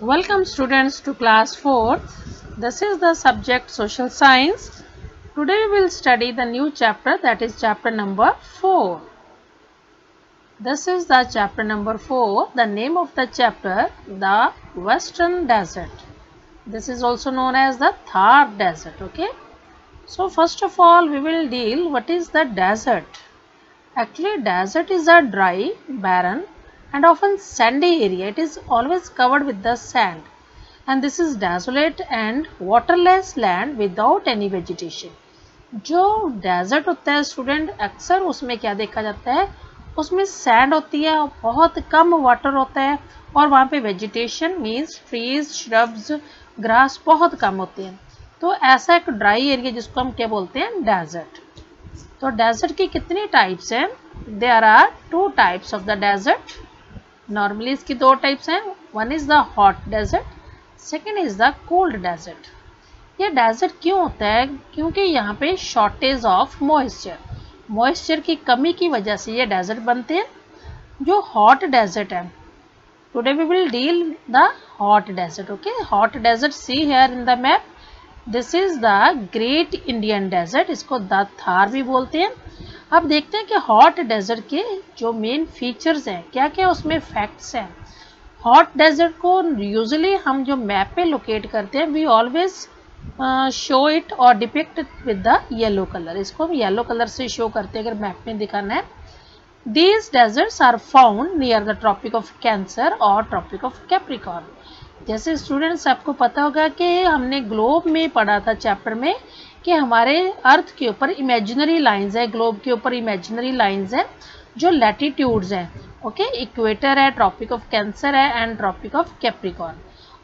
Welcome students to class 4. This is the subject social science. Today we will study the new chapter, that is chapter number 4. This is the chapter number 4. The name of the chapter, the Western Desert. This is also known as the Thar Desert. Okay. So first of all we will deal what is the desert. Actually desert is a dry, barren and often sandy area. It is always covered with the sand. And this is desolate and waterless land without any vegetation. जो desert होता है student, अक्सर उसमें क्या देखा जाता है, उसमें सैंड होती है और बहुत कम वाटर होता है और वहाँ पे vegetation means trees shrubs grass बहुत कम होते हैं. तो ऐसा एक ड्राई एरिया जिसको हम क्या बोलते हैं, डेजर्ट. तो डेजर्ट की कितनी टाइप्स हैं? There are 2 types of the desert. Normally इसकी 2 टाइप्स हैं. One is the hot desert, second is the cold desert. ये डेजर्ट क्यों होता है? क्योंकि यहाँ पे शॉर्टेज ऑफ मॉइस्चर की कमी की वजह से ये डेजर्ट बनते हैं. जो हॉट डेजर्ट है, today we will deal the hot desert. Okay, hot desert see here in the map. This is the great Indian desert. इसको द थार भी बोलते हैं. अब देखते हैं कि हॉट डेजर्ट के जो मेन फीचर्स हैं, क्या क्या उसमें फैक्ट्स हैं. हॉट डेजर्ट को यूजुअली हम जो मैप पे लोकेट करते हैं, वी ऑलवेज शो इट और depict with the yellow colour. इसको हम येलो कलर से शो करते हैं अगर मैप में दिखाना है. These deserts are found near the tropic of Cancer और ट्रॉपिक ऑफ कैप्रिकॉर्न. जैसे स्टूडेंट्स आपको पता होगा कि हमने ग्लोब में पढ़ा था चैप्टर में कि हमारे अर्थ के ऊपर इमेजिनरी लाइंस है, ग्लोब के ऊपर इमेजिनरी लाइंस है जो लैटिट्यूड्स हैं. ओके, इक्वेटर है, ट्रॉपिक ऑफ कैंसर है एंड ट्रॉपिक ऑफ कैप्रिकॉर्न.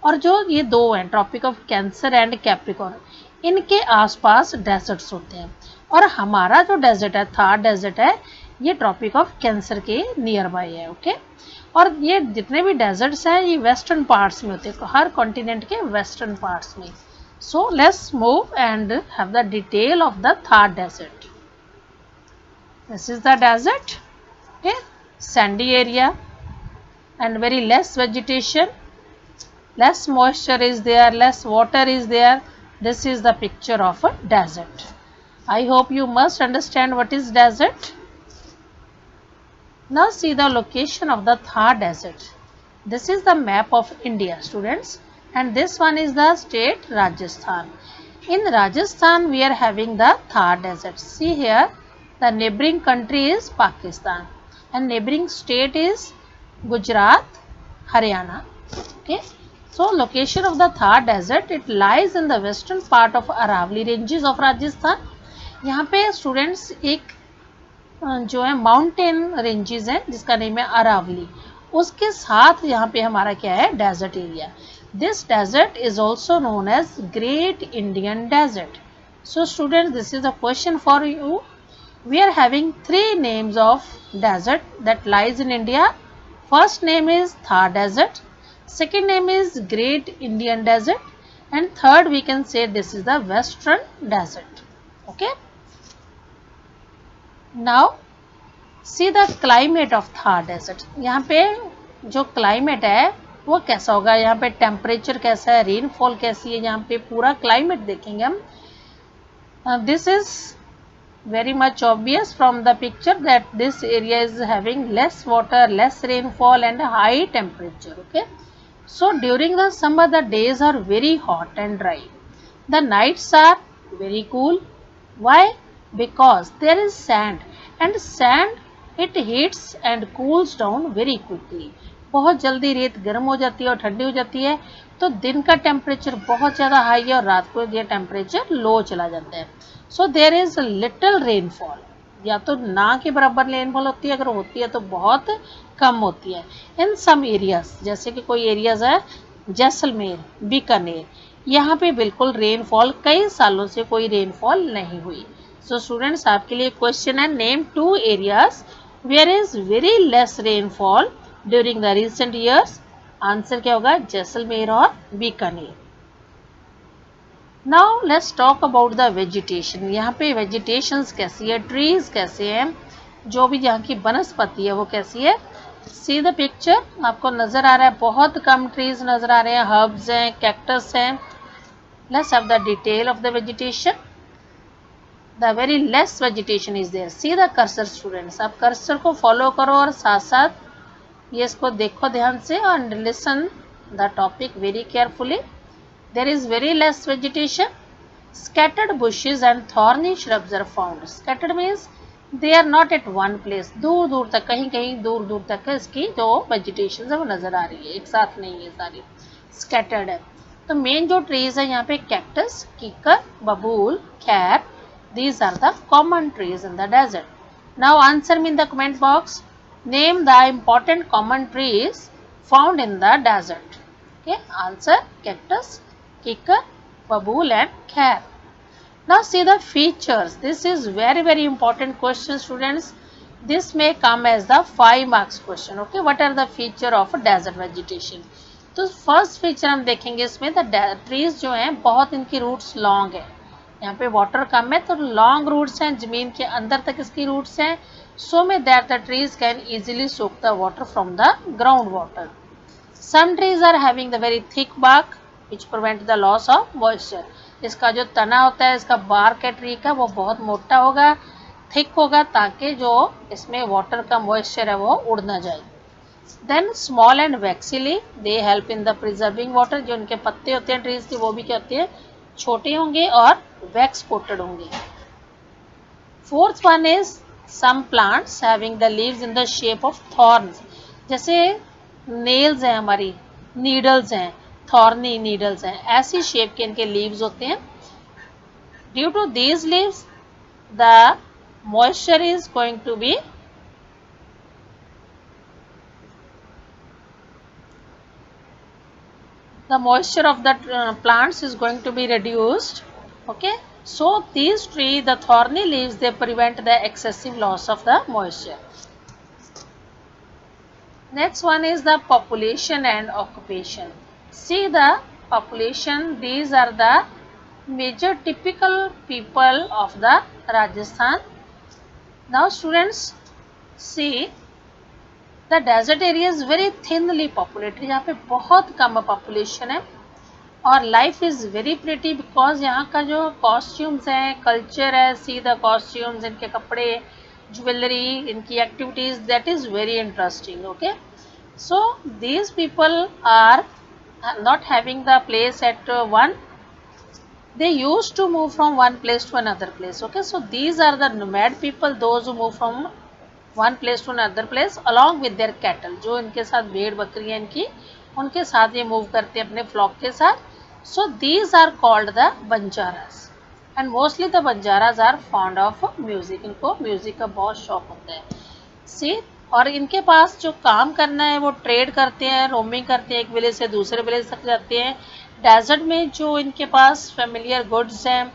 और जो ये 2 हैं, tropic of Cancer and Capricorn, इनके आसपास डेजर्ट्स होते हैं. और हमारा जो डेजर्ट है, थार डेजर्ट है, ये ट्रॉपिक ऑफ कैंसर के नियर बाय है. ओके, और ये जितने भी डेजर्ट्स हैं ये वेस्टर्न पार्ट्स में होते हैं, हर कॉन्टिनेंट के वेस्टर्न पार्ट्स में. So let's move and have the detail of the Thar desert. This is the desert. Okay, sandy area and very less vegetation, less moisture is there, less water is there. This is the picture of a desert. I hope you must understand what is desert. Now see the location of the Thar desert. This is the map of India, students, and this one is the state Rajasthan. In Rajasthan we are having the Thar desert. See here, the neighboring country is Pakistan and neighboring state is Gujarat, Haryana. Okay, so location of the Thar desert, it lies in the western part of Aravalli ranges of Rajasthan. यहाँ पे students एक जो है mountain ranges है जिसका name है अरावली, उसके साथ यहाँ पे हमारा क्या है, desert area. This desert is also known as great Indian desert. So student, this is a question for you. We are having 3 names of desert that lies in India. First name is Thar desert, second name is Great Indian desert, and third we can say this is the Western desert. Okay, now see the climate of Thar desert. यहाँ पे जो climate है वो कैसा होगा, यहाँ पे temperature कैसा है, rainfall कैसी है, यहाँ पे पूरा climate देखेंगे हम. This is very much obvious from the picture that this area is having less water, less rainfall and high temperature. Okay, so during the summer the days are very hot and dry. The nights are very cool. Why? Because there is sand, and sand it heats and cools down very quickly. बहुत जल्दी रेत गर्म हो जाती है और ठंडी हो जाती है. तो दिन का टेम्परेचर बहुत ज़्यादा हाई है और रात को ये टेम्परेचर लो चला जाता है. So there is little rainfall, या तो ना के बराबर रेनफॉल होती है, अगर होती है तो बहुत कम होती है. इन सम एरियाज, जैसे कि कोई एरियाज है जैसलमेर, बीकानेर, यहाँ पे बिल्कुल रेनफॉल कई सालों से कोई रेनफॉल नहीं हुई. सो स्टूडेंट्स, आपके लिए क्वेश्चन है, name 2 areas where is very less rainfall during the recent years. Answer क्या होगा, जैसलमेर और Bikaner. Now let's talk about the vegetation. यहाँ पे वेजिटेशंस कैसी है, ट्रीज कैसे हैं, जो भी यहाँ की वनस्पति है वो कैसी है. सी द पिक्चर, आपको नजर आ रहा है बहुत कम ट्रीज नजर आ रहे हैं, हर्ब्स हैं, कैक्टस हैं. Let's have the detail of the vegetation. The very less vegetation is there. See the cursor students. आप कर्सर को फॉलो करो और साथ साथ ये इसको देखो ध्यान से and listen the topic very carefully. There is very less vegetation. Scattered bushes and thorny shrubs are found. Scattered means they are not at one place. दूर दूर तक, कहीं कहीं दूर दूर तक इसकी जो vegetation है वो नजर आ रही है, एक साथ नहीं है सारी, scattered है. तो मेन जो ट्रीज है यहाँ पे कैक्टस, कीकर, बबूल, खैर, these are the common trees in the desert. Now answer me in the comment box. Name the important common trees found in the desert. Okay, answer cactus, कीकर, बबूल and खैर. Now see the features. This is very important question students. This may come as the 5 marks question. Okay, what are the feature of desert vegetation? तो first feature हम देखेंगे इसमें, the trees जो हैं बहुत इनकी रूट्स लॉन्ग है, यहाँ पे वाटर कम है तो लॉन्ग रूट्स हैं, जमीन के अंदर तक इसकी रूट्स हैं, सो में that the trees can easily soak the water from the ground water. Some trees are having the very thick bark which prevent the loss of moisture. इसका जो तना होता है, इसका बार्क है ट्री का, वो बहुत मोटा होगा, थिक होगा, ताकि जो इसमें वाटर का मॉइस्चर है वो उड़ ना जाए. Then small and waxy leaf, they help in the preserving water. जो उनके पत्ते होते हैं ट्रीज के वो भी क्या होते हैं, छोटे होंगे और wax coated होंगे. Fourth one is some plants having the leaves in the shape of thorns. जैसे nails हैं हमारी, needles हैं, thorny needles हैं, ऐसी shape के इनके leaves होते हैं. Due to these leaves, the moisture is going to be the moisture of the plants is going to be reduced. Okay, so these tree, the thorny leaves, they prevent the excessive loss of the moisture. Next one is the population and occupation. See the population, these are the major typical people of the Rajasthan. Now students, see the desert area is very thinly populated. यहाँ पे बहुत कम population है और life is very pretty because यहाँ का जो costumes हैं, culture है, सी द कॉस्ट्यूम्स, इनके कपड़े, ज्वेलरी, इनकी activities, that is very interesting. Okay, so these people are not having the place at one, they used to move from one place to another place. Okay, so these are the nomad people, those who move from one place to another place along with their cattle. जो इनके साथ भेड़ बकरी हैं इनकी, उनके साथ ये मूव करते हैं अपने फ्लॉक के साथ. So these are called the Banjaras and mostly the Banjaras are fond of music. इनको म्यूजिक का बहुत शौक होता है. See, और इनके पास जो काम करना है वो ट्रेड करते हैं, रोमिंग करते हैं, एक विलेज से दूसरे विलेज तक जाते हैं. डेजर्ट में जो इनके पास फेमिलियर गुड्स हैं,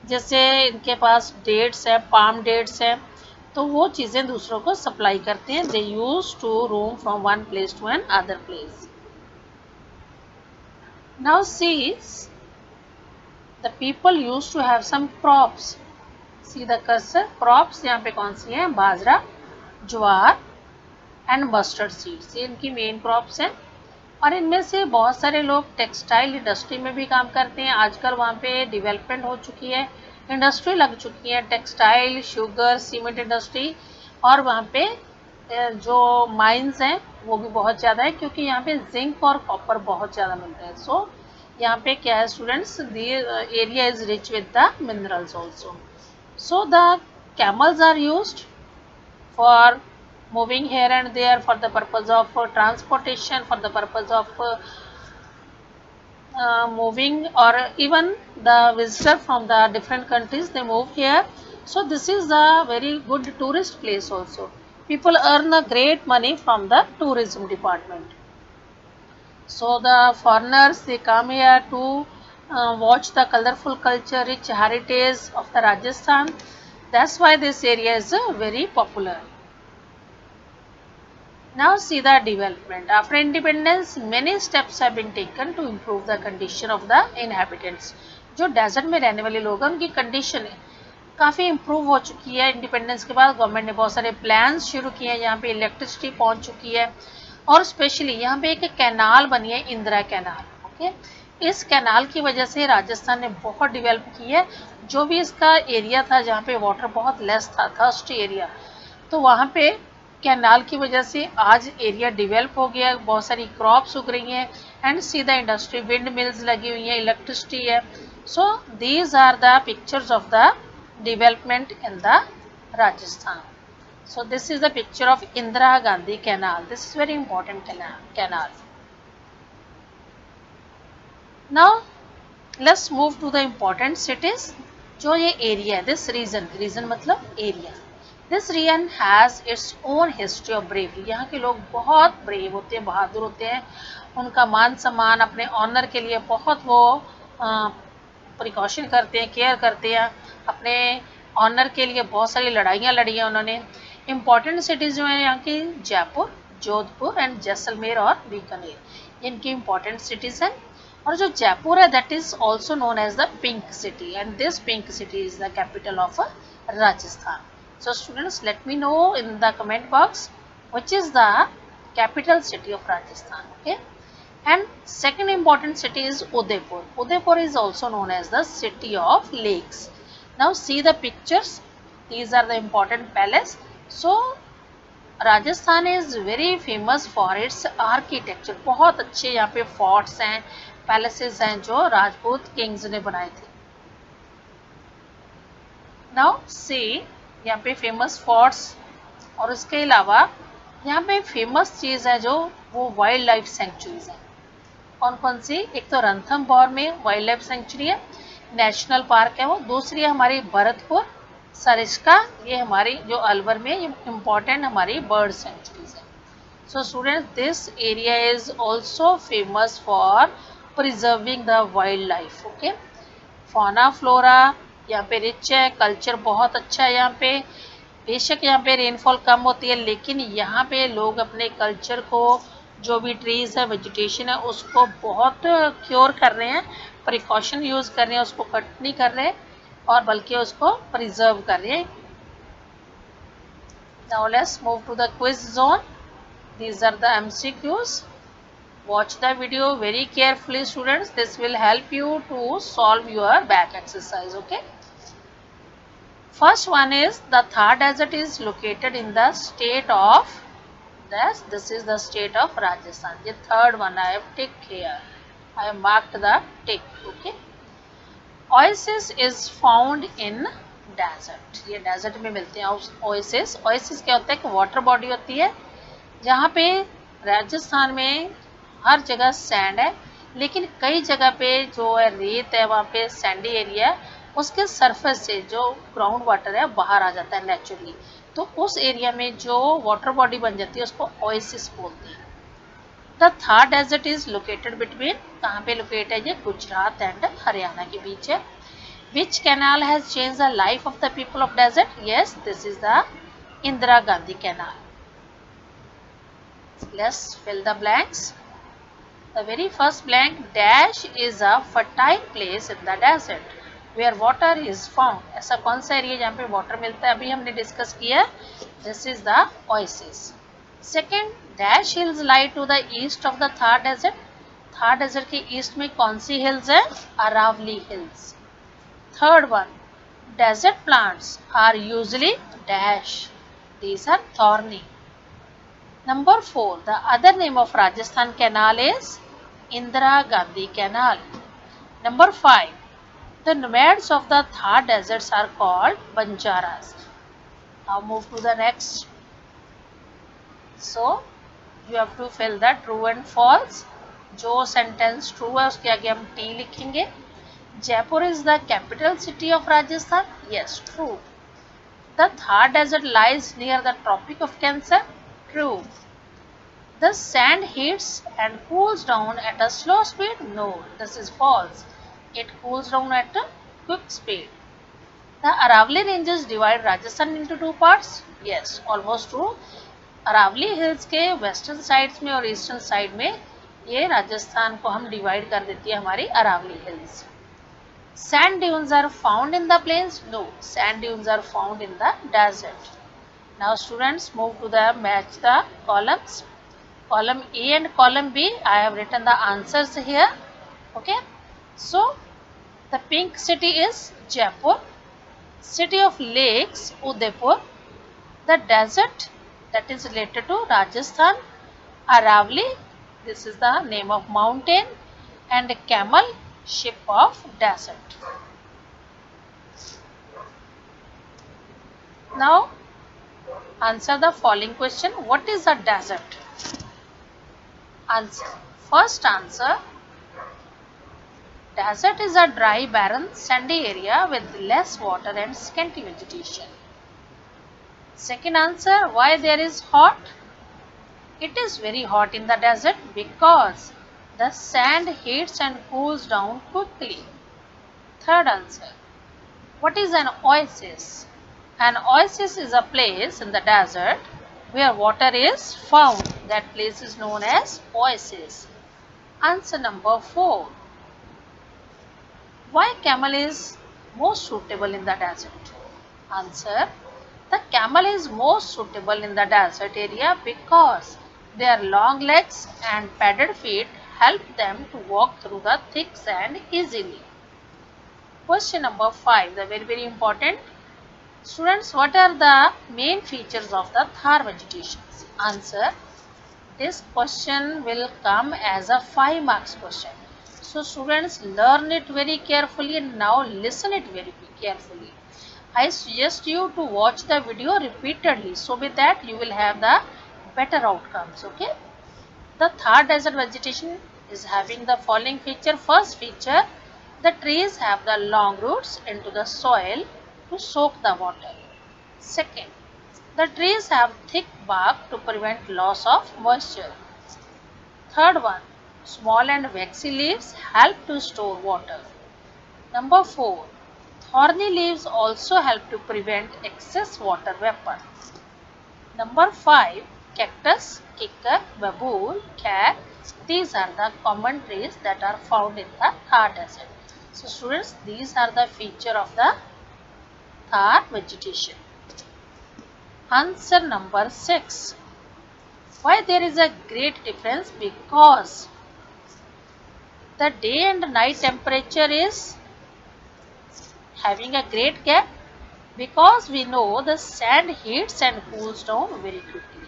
जैसे इनके पास डेट्स हैं, पाम डेट्स हैं, तो वो चीज़ें दूसरों को सप्लाई करते हैं. They use to roam from one place to another place. Now see the people use to have some crops. See the cursor, crops यहाँ पे कौन सी हैं, बाजरा, ज्वार एंड मस्टर्ड सीड्स, ये इनकी मेन क्रॉप्स हैं. और इनमें से बहुत सारे लोग टेक्सटाइल इंडस्ट्री में भी काम करते हैं. आजकल वहाँ पे डेवलपमेंट हो चुकी है, इंडस्ट्री लग चुकी है, टेक्सटाइल, शुगर, सीमेंट इंडस्ट्री, और वहाँ पे जो माइंस हैं वो भी बहुत ज़्यादा है क्योंकि यहाँ पे जिंक और कॉपर बहुत ज़्यादा मिलता है. सो यहाँ पे क्या है students, the area is rich with the minerals also. So the camels are used for moving here and there for the purpose of transportation, for the purpose of moving, or even the visitor from the different countries, they move here. So this is a very good tourist place also. People earn a great money from the tourism department. So the foreigners, they come here to watch the colorful culture, rich heritage of the Rajasthan. That's why this area is very popular. Now see the development. After independence, many steps have been taken to improve the condition of the inhabitants. जो desert में रहने वाले लोग हैं उनकी काफ़ी improve हो चुकी है। इंडिपेंडेंस के बाद गवर्नमेंट ने बहुत सारे प्लान्स शुरू किए हैं, यहाँ पे इलेक्ट्रिसिटी पहुँच चुकी है और स्पेशली यहाँ पे एक कैनाल बनी है, इंदिरा कैनाल। ओके, इस कैनाल की वजह से राजस्थान ने बहुत डेवलप की है। जो भी इसका एरिया था जहाँ पे वाटर बहुत लेस था, थर्स्ट एरिया, तो वहाँ पे कैनाल की वजह से आज एरिया डेवलप हो गया, बहुत सारी क्रॉप्स उग रही हैं एंड सीधा इंडस्ट्री, विंड मिल्स लगी हुई हैं, इलेक्ट्रिसिटी है। So these are the pictures of the development in the Rajasthan. So this is the picture of Indira Gandhi Canal. This is very important canal. Now let's move to the important cities. जो ये area है, this region मतलब area. This region has its own history of bravery. यहाँ के लोग बहुत brave होते हैं, बहादुर होते हैं। उनका मान सम्मान, अपने ऑनर के लिए बहुत वो प्रिकॉशन करते हैं, केयर करते हैं। अपने ऑनर के लिए बहुत सारी लड़ाइयाँ लड़ी हैं उन्होंने। इम्पॉर्टेंट सिटीज़ जो हैं यहाँ की जयपुर, जोधपुर एंड जैसलमेर और बीकानेर, इनकी इम्पॉर्टेंट सिटीज़ हैं। और जो जयपुर है that is also known as the pink city and this pink city is the capital of Rajasthan. So students, let me know in the comment box which is the capital city of Rajasthan. Okay. And second important city is Udaipur. Udaipur is also known as the city of lakes. Now see the pictures. These are the important palace. So Rajasthan is very famous for its architecture. बहुत अच्छे यहाँ पे forts हैं, palaces हैं जो Rajput Kings ने बनाए थे. नाउ सी यहाँ पे फेमस फोर्ट्स और उसके अलावा यहाँ पे फेमस चीज़ है जो वो वाइल्ड लाइफ सेंचुरीज हैं. कौन कौन सी? एक तो रणथंभौर में वाइल्ड लाइफ सेंचुरी है, नेशनल पार्क है वो. दूसरी है हमारी भरतपुर सरिस्का, ये हमारी जो अलवर में इम्पॉर्टेंट हमारी बर्ड सेंचुरीज है. So students, this area is also famous for preserving the wild life. Okay, fauna flora यहाँ पे रिच है, कल्चर बहुत अच्छा है यहाँ पे. बेशक यहाँ पे रेनफॉल कम होती है लेकिन यहाँ पे लोग अपने कल्चर को, जो भी ट्रीज है, वेजिटेशन है, उसको बहुत क्योर कर रहे हैं, प्रिकॉशन यूज़ कर रहे हैं, उसको कट नहीं कर रहे और बल्कि उसको प्रिजर्व कर रहे हैं. Now let's move to the quiz zone. These are the MCQs. Watch the video very carefully students. This will help you to solve your back exercise. Okay. First one is the Thar Desert is located in the state of this is the state of Rajasthan. The third one I have ticked here. I have marked the tick. Okay. Oasis is found in desert. ये desert में मिलते हैं oasis. Oasis क्या होता है? कि water body होती है जहाँ पे राजस्थान में हर जगह सैंड है लेकिन कई जगह पे जो है रेत है, वहाँ पे सैंडी एरिया है, उसके सरफेस से जो ग्राउंड वाटर है बाहर आ जाता है नेचुरली. तो उस एरिया में जो वाटर बॉडी बन जाती है उसको ओएसिस बोलते हैं. The Thar desert is located between, कहाँ पे लोकेट है ये? गुजरात एंड हरियाणा के बीच है. Which canal has change the life of the people of desert? Yes, this is the Indira Gandhi canal. Let's fill the blanks. The very first blank, dash is a fertile place in the desert where water is found. ऐसा कौन सा area जहाँ पे water मिलता है? अभी हमने discuss किया. This is the oasis. Second, dash hills lie to the east of the Thar desert. Thar desert के ईस्ट में कौन सी hills है? Aravalli hills. Third one, desert plants are usually dash. These are thorny. Number 4, the other name of Rajasthan canal is Indira Gandhi Canal. Number 5, the nomads of the Thar deserts are called Banjaras. Now move to the next. So you have to fill the true and false. जो sentence true है उसके आगे हम T लिखेंगे. Jaipur is the capital city of Rajasthan. Yes, true. The Thar desert lies near the Tropic of Cancer. True. The sand heats and cools down at a slow speed. No, this is false. It cools down at a quick speed. The Aravalli ranges divide Rajasthan into two parts. Yes, almost true. Aravalli hills के western sides में और eastern side में ये राजस्थान को हम divide कर देती है हमारी Aravalli hills. Sand dunes are found in the plains? No, sand dunes are found in the desert. Now students, move to the match the columns. Column A and column B, I have written the answers here. Okay. So the pink city is Jaipur. City of lakes, Udaipur. The desert, that is related to Rajasthan. Aravali, this is the name of mountain. And camel, ship of desert. Now answer the following question. What is a desert? Answer. First answer. Desert is a dry, barren, sandy area with less water and scanty vegetation. Second answer. Why there is hot? It is very hot in the desert because the sand heats and cools down quickly. Third answer. What is an oasis? An oasis is a place in the desert where water is found. That place is known as oasis. Answer number 4. Why camel is most suitable in the desert? Answer. The camel is most suitable in the desert area because their long legs and padded feet help them to walk through the thick sand easily. Question number 5, the very important. Students, what are the main features of the Thar vegetation? Answer. This question will come as a 5 marks question. So students, learn it very carefully and now listen it very carefully. I suggest you to watch the video repeatedly so with that you will have the better outcomes. Okay. The Thar desert vegetation is having the following feature. First feature, the trees have the long roots into the soil to soak the water. Second, the trees have thick bark to prevent loss of moisture. Third one, small and waxy leaves help to store water. Number 4, thorny leaves also help to prevent excess water vapor. Number 5, cactus, kikar, babool, cat. These are the common trees that are found in the Thar desert. So students, these are the feature of the Thar vegetation. Answer number 6. Why there is a great difference? Because the day and night temperature is having a great gap. Because we know the sand heats and cools down very quickly.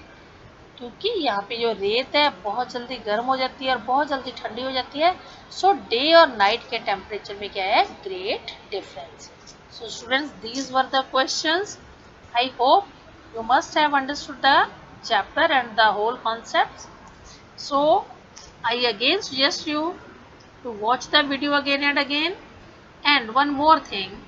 क्योंकि यहाँ पे जो रेत है बहुत जल्दी गर्म हो जाती है और बहुत जल्दी ठंडी हो जाती है. सो डे और नाइट के टेम्परेचर में क्या है? Great difference. So students, these were the questions. I hope you must have understood the chapter and the whole concepts. So I again suggest you to watch the video again and again. And one more thing,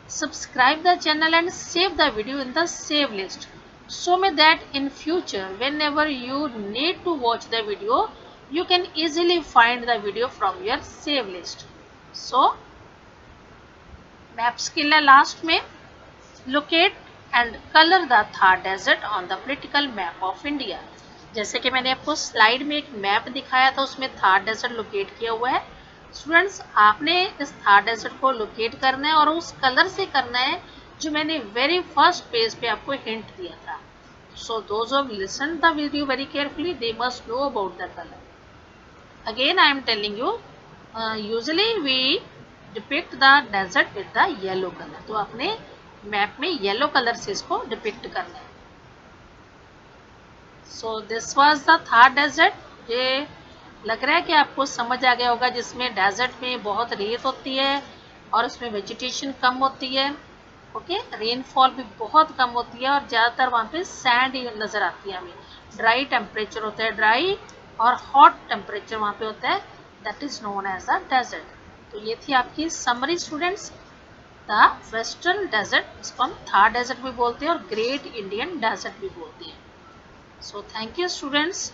subscribe the channel and save the video in the save list, so that in future whenever you need to watch the video, you can easily find the video from your save list. So map skill है last में. Locate and color the Thar desert on the political map of India. जैसे कि मैंने आपको slide में एक map दिखाया था, उसमें थार डेजर्ट लोकेट किया हुआ है. स्टूडेंट्स, आपने इस थार डेजर्ट को लोकेट करना है और उस कलर से करना है जो मैंने वेरी फर्स्ट पेज पे आपको हिंट दिया था. So those of listen the video very carefully, they must know about the colour. Again I am telling you, usually we depict the desert with the yellow colour. तो आपने map में yellow colour से इसको depict करना है. So this was the Thar desert. ये लग रहा है कि आपको समझ आ गया होगा, जिसमें डेजर्ट में बहुत रेत होती है और उसमें वेजिटेशन कम होती है. ओके, रेनफॉल भी बहुत कम होती है और ज़्यादातर वहाँ पे सैंड ही नज़र आती है हमें. ड्राई टेम्परेचर होता है, ड्राई और हॉट टेम्परेचर वहाँ पे होता है. That is known as a desert. तो ये थी आपकी summary students. The western desert, इसको हम थार डेजर्ट भी बोलते हैं और ग्रेट इंडियन डेजर्ट भी बोलते हैं. So thank you students.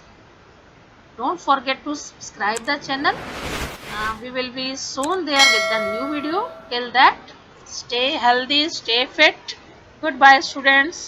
Don't forget to subscribe the channel. We will be soon there with the new video. Till that, stay healthy, stay fit. Goodbye students.